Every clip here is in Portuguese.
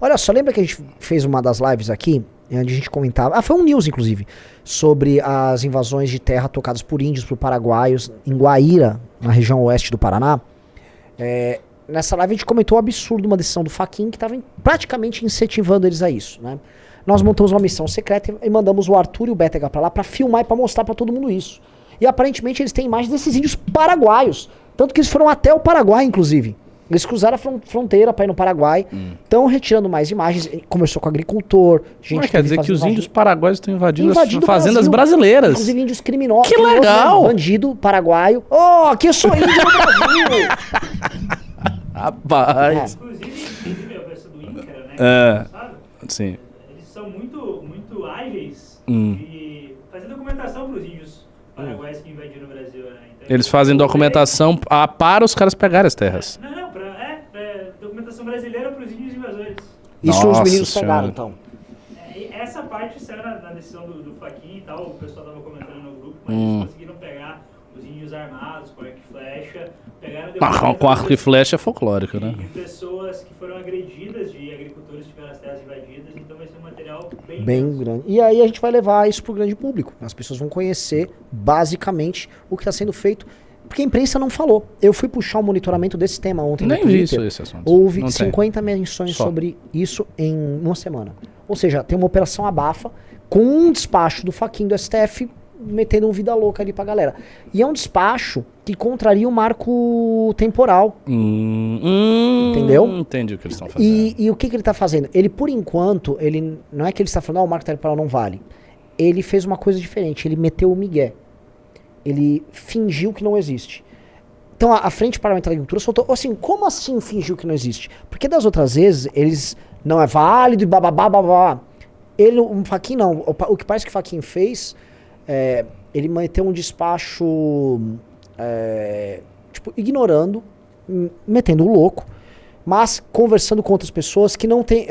Olha só, lembra que a gente fez uma das lives aqui, onde a gente comentava, foi um news inclusive, sobre as invasões de terra tocadas por índios, por paraguaios, em Guaíra, na região oeste do Paraná. Nessa live a gente comentou o absurdo, uma decisão do Fachin que estava praticamente incentivando eles a isso, né? Nós montamos uma missão secreta e mandamos o Arthur e o Bétega pra lá pra filmar e pra mostrar pra todo mundo isso. E aparentemente eles têm imagens desses índios paraguaios. Tanto que eles foram até o Paraguai, inclusive. Eles cruzaram a fronteira pra ir no Paraguai. Estão retirando mais imagens. Conversou com o agricultor. Mas quer dizer que os índios paraguaios estão invadindo as o fazendas Brasil, brasileiras. Inclusive índios criminosos. Que legal! Né? Bandido paraguaio. Oh, aqui eu sou índio no Brasil! Rapaz. Inclusive a versão do INCRA, né? Sim. Eles são muito ágeis de fazer documentação para os índios paraguaios que invadiram o Brasil, né? Então, Eles fazem documentação para os caras pegarem as terras. Não, documentação brasileira para os índios invasores. Isso os Nossa meninos Senhora. pegaram, então. Essa parte saiu na decisão do Fachin e tal, o pessoal estava comentando no grupo, mas eles conseguiram pegar os índios armados com arco e flecha, pegaram Com arco e flecha é folclórico, né? de pessoas que foram agredidas, de agricultores que tiveram as terras invadidas, então vai ser um material bem Bem grande. E aí a gente vai levar isso pro grande público. As pessoas vão conhecer basicamente o que está sendo feito. Porque a imprensa não falou. Eu fui puxar um monitoramento desse tema ontem no Nem vi Twitter. esse assunto. Houve Não tem. 50 menções Só. sobre isso em uma semana. Ou seja, tem uma operação abafa com um despacho do Fachin do STF metendo um vida louca ali pra galera. E é um despacho que contraria o marco temporal. Entendeu? Entendi o que eles estão fazendo. E o que ele tá fazendo? Ele, por enquanto, ele não é que ele está falando, o marco temporal não vale. Ele fez uma coisa diferente, ele meteu o migué. Ele fingiu que não existe. Então a Frente Parlamentar da Agricultura soltou, assim, como assim fingiu que não existe? Porque das outras vezes, eles não é válido e bababá, babá. Ele, o Fachin não, o que parece que o Fachin fez, ele meteu um despacho, tipo, ignorando, metendo o louco, mas conversando com outras pessoas que não tem,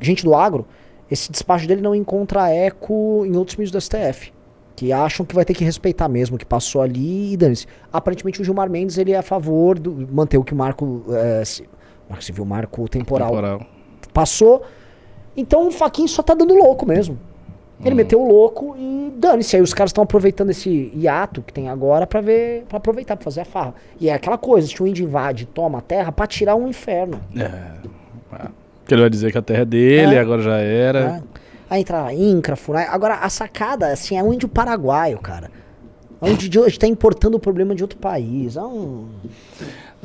gente do agro, esse despacho dele não encontra eco em outros ministros do STF. Que acham que vai ter que respeitar mesmo o que passou ali e dane-se. Aparentemente o Gilmar Mendes ele é a favor de manter o que o marco civil, marco temporal passou. Então o Fachin só tá dando louco mesmo. Ele meteu o louco e dane-se. Aí os caras estão aproveitando esse hiato que tem agora pra aproveitar, pra fazer a farra. E é aquela coisa, se o índio invade, toma a terra pra tirar um inferno. Porque ele vai dizer que a terra é dele, agora já era. Aí entra INCRA, FUNAI. Agora, a sacada, assim, é um índio paraguaio, cara. É um índio de hoje tá importando o problema de outro país. Não,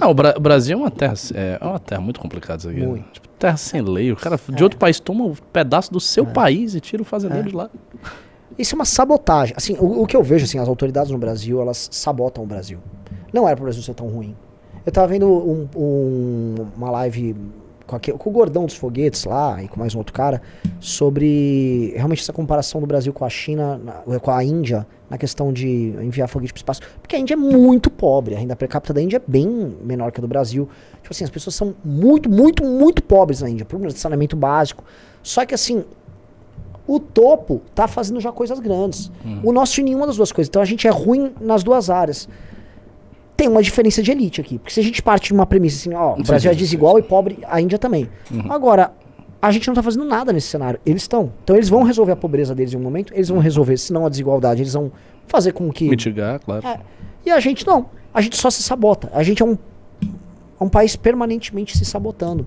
o Brasil é uma terra muito complicada isso aqui. Muito. Tipo, terra sem lei. O cara de outro país toma um pedaço do seu país e tira o fazendeiro de lá. Isso é uma sabotagem. Assim, o que eu vejo, assim, as autoridades no Brasil, elas sabotam o Brasil. Não era pro Brasil ser tão ruim. Eu tava vendo uma live com o Gordão dos Foguetes lá e com mais um outro cara sobre realmente essa comparação do Brasil com a China, com a Índia, na questão de enviar foguete para o espaço. Porque a Índia é muito pobre, a renda per capita da Índia é bem menor que a do Brasil. Tipo assim, as pessoas são muito, muito, muito pobres na Índia, por um saneamento básico. Só que assim, o topo tá fazendo já coisas grandes. O nosso em nenhuma das duas coisas. Então a gente é ruim nas duas áreas. Tem uma diferença de elite aqui. Porque se a gente parte de uma premissa assim, ó, o Brasil é desigual e pobre, a Índia também. Agora, a gente não tá fazendo nada nesse cenário. Eles estão. Então eles vão resolver a pobreza deles em um momento, eles vão resolver, se não a desigualdade, eles vão fazer com que... Mitigar, claro. E a gente não. A gente só se sabota. A gente é um país permanentemente se sabotando.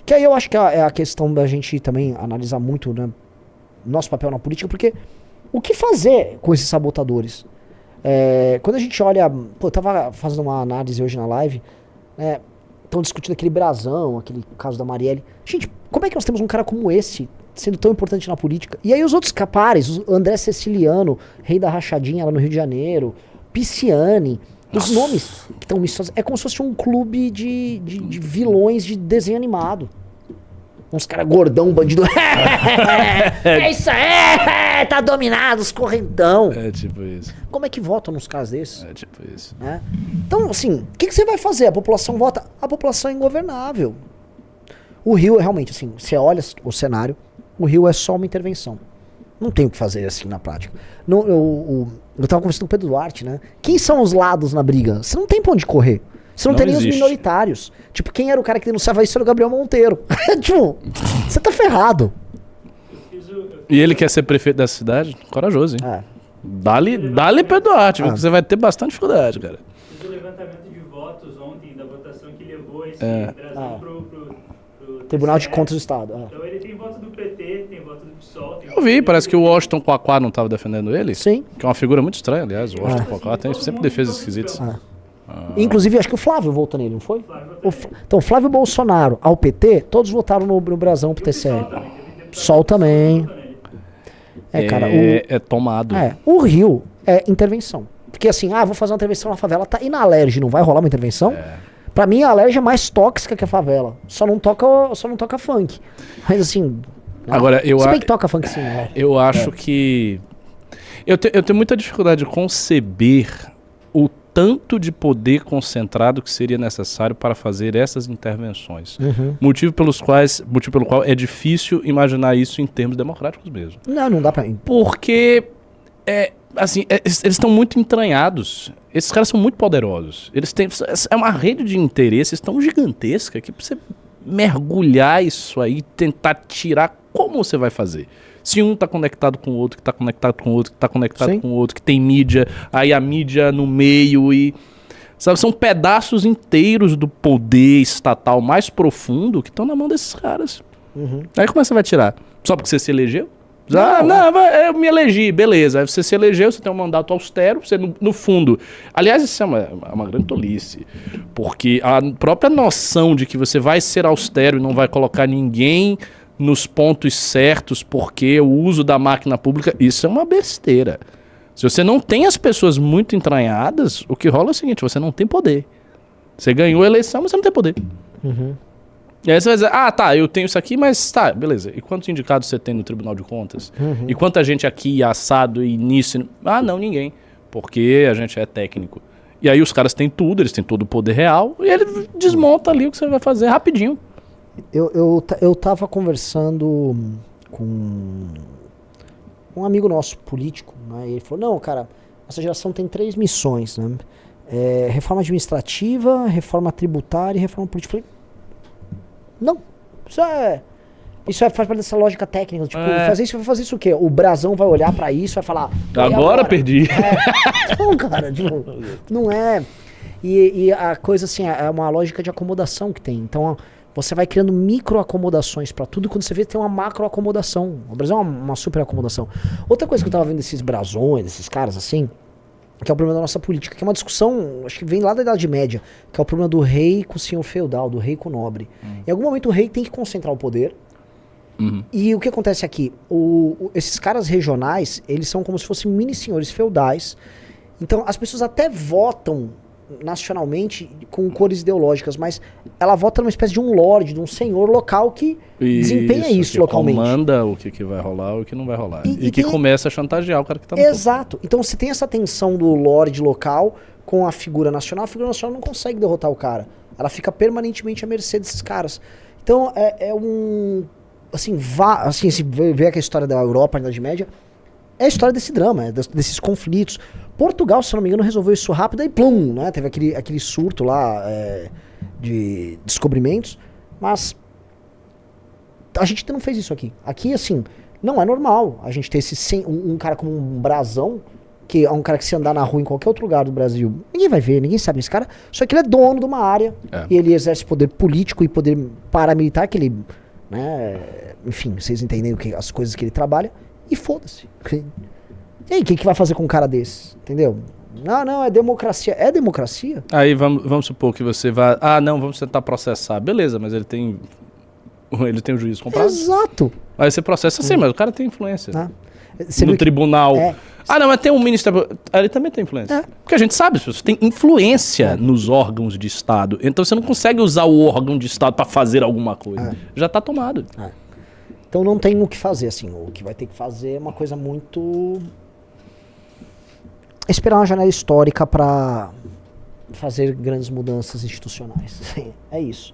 Que aí eu acho que é a questão da gente também analisar muito, né, nosso papel na política, porque o que fazer com esses sabotadores? Quando a gente olha... Pô, eu tava fazendo uma análise hoje na live, estão discutindo aquele brasão, aquele caso da Marielle. Gente, como é que nós temos um cara como esse sendo tão importante na política? E aí os outros capares, o André Ceciliano, rei da rachadinha lá no Rio de Janeiro, Pisciani, os nomes que estão misturados, é como se fosse um clube de vilões de desenho animado. Uns caras gordão, bandido. É isso aí, tá dominado, os correntão. É tipo isso. Como é que votam nos casos desses? É tipo isso. Então, assim, o que você vai fazer? A população vota? A população é ingovernável. O Rio, realmente, assim, você olha o cenário, o Rio é só uma intervenção. Não tem o que fazer, assim, na prática. Eu tava conversando com o Pedro Duarte, né? Quem são os lados na briga? Você não tem pra onde correr. Você não tem nem os minoritários. Tipo, quem era o cara que denunciava isso era o Gabriel Monteiro. Tipo, você tá ferrado. E ele quer ser prefeito dessa cidade? Corajoso, hein? Dá-lhe Pedro Duarte, porque você vai ter bastante dificuldade, cara. Fiz o levantamento de votos ontem, da votação que levou esse Brasil pro Tribunal de Contas do Estado. Então ele tem voto do PT, tem voto do PSOL. Eu vi, parece que o Washington Quaquá não estava defendendo ele. Sim. Que é uma figura muito estranha, aliás. O Washington Quaquá tem sempre defesas esquisitas. Inclusive, acho que o Flávio votou nele, não foi? Então, Flávio Bolsonaro ao PT, todos votaram no Brasão pro TCE. Sol também. Cara, tomado. O Rio é intervenção. Porque assim, vou fazer uma intervenção na favela, tá. E na Alerj não vai rolar uma intervenção? Pra mim, a Alerj é mais tóxica que a favela. Só não toca funk. Mas assim. Agora, se bem que toca funk sim, né? Eu acho que. Eu tenho muita dificuldade de conceber o tanto de poder concentrado que seria necessário para fazer essas intervenções. Motivo pelo qual é difícil imaginar isso em termos democráticos mesmo. Não dá pra mim. Porque, eles estão muito entranhados. Esses caras são muito poderosos. Eles têm, é uma rede de interesses tão gigantesca que pra você mergulhar isso aí, tentar tirar, como você vai fazer? Se um tá conectado com o outro, que tá conectado com o outro, que tá conectado com o outro, que tem mídia, aí a mídia no meio e... Sabe, são pedaços inteiros do poder estatal mais profundo que estão na mão desses caras. Aí como é que você vai tirar? Só porque você se elegeu? Eu me elegi, beleza. Aí você se elegeu, você tem um mandato austero, você no fundo... Aliás, isso é uma grande tolice, porque a própria noção de que você vai ser austero e não vai colocar ninguém nos pontos certos, porque o uso da máquina pública, isso é uma besteira. Se você não tem as pessoas muito entranhadas, o que rola é o seguinte, você não tem poder. Você ganhou a eleição, mas você não tem poder. E aí você vai dizer, eu tenho isso aqui, mas beleza. E quantos indicados você tem no Tribunal de Contas? E quanta gente aqui assado e nisso? Não, ninguém. Porque a gente é técnico. E aí os caras têm tudo, eles têm todo o poder real, e ele desmonta ali o que você vai fazer rapidinho. Eu tava conversando com um amigo nosso, político, né? E ele falou, não, cara, essa geração tem 3 missões, né? Reforma administrativa, reforma tributária e reforma política. Eu falei, não, isso faz parte dessa lógica técnica, tipo, vai fazer isso o quê? O Brasão vai olhar pra isso, vai falar... Agora perdi. Não, cara, tipo, não é... E a coisa assim, é uma lógica de acomodação que tem, então... Você vai criando micro-acomodações pra tudo, quando você vê tem uma macro-acomodação. O Brasil é uma super-acomodação. Outra coisa que eu tava vendo desses brasões, desses caras assim, que é o problema da nossa política, que é uma discussão, acho que vem lá da Idade Média, que é o problema do rei com o senhor feudal, do rei com o nobre. Em algum momento o rei tem que concentrar o poder. E o que acontece aqui? Esses caras regionais, eles são como se fossem mini-senhores feudais. Então as pessoas até votam nacionalmente com cores ideológicas, mas ela vota numa espécie de um lorde, de um senhor local que desempenha isso que localmente. Comanda o que vai rolar e o que não vai rolar. E que começa a chantagear o cara que tá no Exato. Topo. Então você tem essa tensão do lorde local com a figura nacional não consegue derrotar o cara. Ela fica permanentemente à mercê desses caras. Então é um... Assim, se ver aqui a história da Europa na Idade Média, é a história desse drama, desses conflitos. Portugal, se não me engano, resolveu isso rápido e plum, né? Teve aquele surto lá de descobrimentos, mas a gente não fez isso aqui. Aqui, assim, não é normal a gente ter um cara como um Brasão, que é um cara que se andar na rua em qualquer outro lugar do Brasil, ninguém vai ver, ninguém sabe esse cara, só que ele é dono de uma área e ele exerce poder político e poder paramilitar, que ele, né, enfim, vocês entendem as coisas que ele trabalha, e foda-se. E aí, o que vai fazer com um cara desse? Entendeu? Não, é democracia. É democracia? Aí vamos supor que você vai... vamos tentar processar. Beleza, mas ele tem o juízo comprado. Exato. Aí você processa sim, mas o cara tem influência. No no tribunal. Mas tem um ministro... Ele também tem influência. Porque a gente sabe, as pessoas têm influência nos órgãos de Estado. Então você não consegue usar o órgão de Estado para fazer alguma coisa. Já tá tomado. Então não tem o que fazer, assim. O que vai ter que fazer é uma coisa muito... Esperar uma janela histórica para fazer grandes mudanças institucionais. É isso.